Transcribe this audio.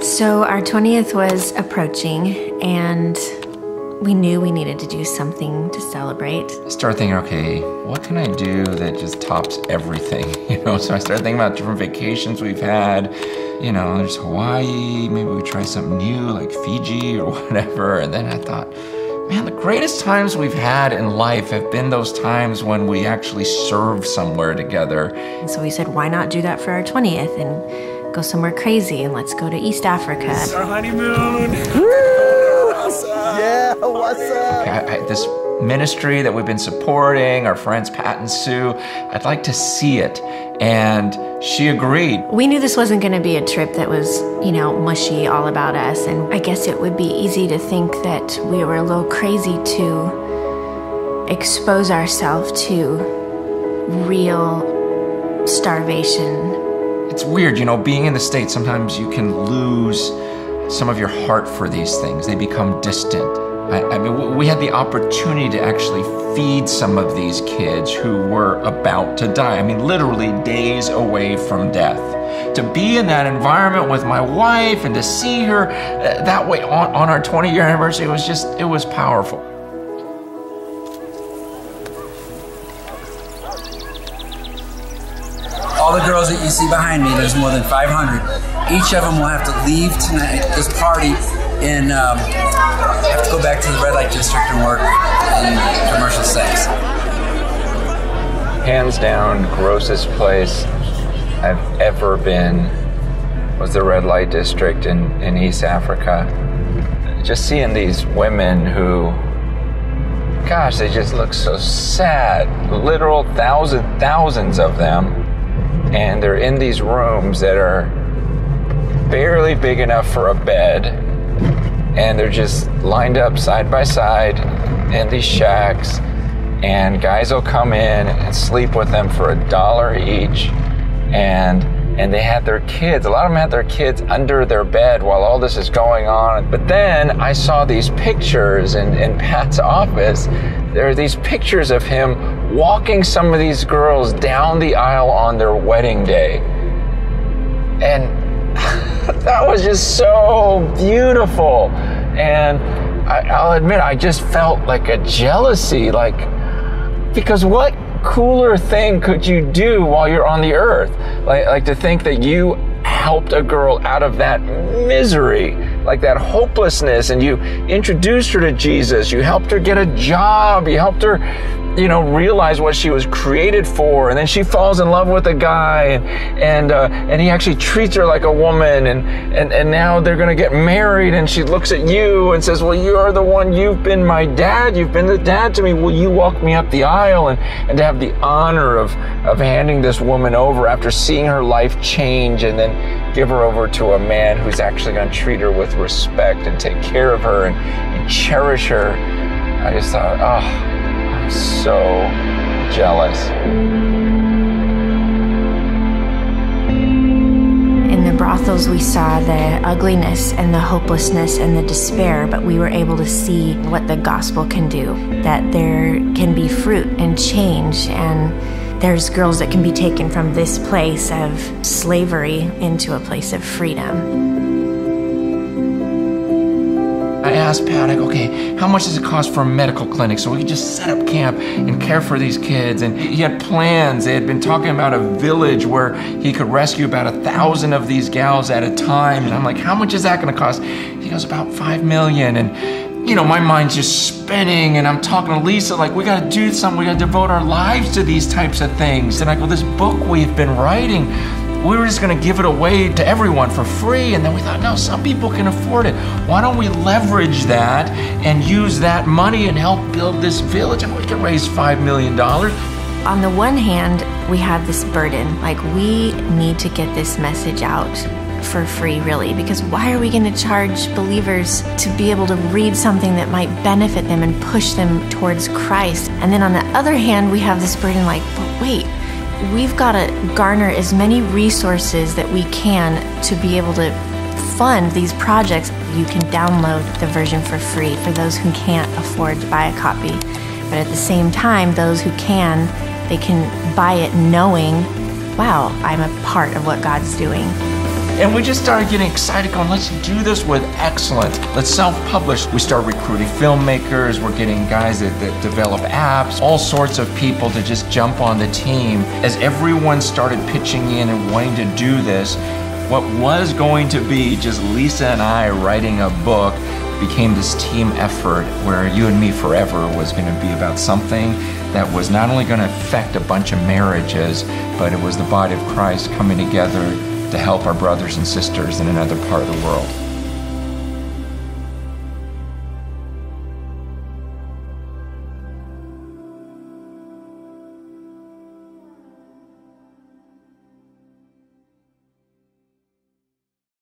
So our 20th was approaching, and we knew we needed to do something to celebrate. I started thinking, okay, what can I do that just tops everything? So I started thinking about different vacations we've had. There's Hawaii, maybe we try something new like Fiji or whatever. And then I thought, man, the greatest times we've had in life have been those times when we actually serve somewhere together. And so we said, why not do that for our 20th and go somewhere crazy, and let's go to East Africa. It's our honeymoon. What's up? Yeah, what's up? This ministry that we've been supporting, our friends Pat and Sue, I'd like to see it. And she agreed. We knew this wasn't going to be a trip that was, mushy all about us. And I guess it would be easy to think that we were a little crazy to expose ourselves to real starvation. It's weird, being in the States, sometimes you can lose some of your heart for these things. They become distant. I mean, we had the opportunity to actually feed some of these kids who were about to die. I mean, literally days away from death. To be in that environment with my wife and to see her that way on our 20-year anniversary, it was powerful. All the girls that you see behind me, there's more than 500. Each of them will have to leave tonight, this party, and have to go back to the red light district and work in commercial sex. Hands down, grossest place I've ever been was the red light district in East Africa. Just seeing these women who, gosh, they just look so sad. Literal thousands of them. And they're in these rooms that are barely big enough for a bed. And they're just lined up side by side in these shacks. And guys will come in and sleep with them for $1 each. And they had their kids. A lot of them had their kids under their bed while all this is going on. But then I saw these pictures in Pat's office. There are these pictures of him walking some of these girls down the aisle on their wedding day. And that was just so beautiful. And I'll admit, I just felt like a jealousy, because what cooler thing could you do while you're on the earth? Like to think that you helped a girl out of that misery, like that hopelessness, and you introduced her to Jesus, you helped her get a job, you helped her, realize what she was created for, and then she falls in love with a guy, and he actually treats her like a woman, and now they're gonna get married, and she looks at you and says, well, you're the one, you've been my dad, you've been the dad to me, will you walk me up the aisle? And to have the honor of handing this woman over after seeing her life change, and then give her over to a man who's actually gonna treat her with respect and take care of her and cherish her. I just thought, I'm so jealous. In the brothels, we saw the ugliness and the hopelessness and the despair, but we were able to see what the gospel can do, that there can be fruit and change, and there's girls that can be taken from this place of slavery into a place of freedom. I asked Pat, okay, how much does it cost for a medical clinic so we could just set up camp and care for these kids? And he had plans. They had been talking about a village where he could rescue about 1,000 of these gals at a time. And I'm like, how much is that going to cost? He goes, about $5 million. And my mind's just spinning, and I'm talking to Lisa, we got to do something. We got to devote our lives to these types of things. And I go, this book we've been writing, we were just going to give it away to everyone for free. And then we thought, no, some people can afford it. Why don't we leverage that and use that money and help build this village? And we can raise $5 million. On the one hand, we had this burden, we need to get this message out for free, really, because why are we going to charge believers to be able to read something that might benefit them and push them towards Christ? And then on the other hand, we have this burden but wait, we've got to garner as many resources that we can to be able to fund these projects. You can download the version for free for those who can't afford to buy a copy. But at the same time, those who can, they can buy it knowing, wow, I'm a part of what God's doing. And we just started getting excited, going, let's do this with excellence. Let's self-publish. We start recruiting filmmakers. We're getting guys that develop apps, all sorts of people to just jump on the team. As everyone started pitching in and wanting to do this, what was going to be just Lisa and I writing a book became this team effort where You and Me Forever was going to be about something that was not only going to affect a bunch of marriages, but it was the body of Christ coming together to help our brothers and sisters in another part of the world.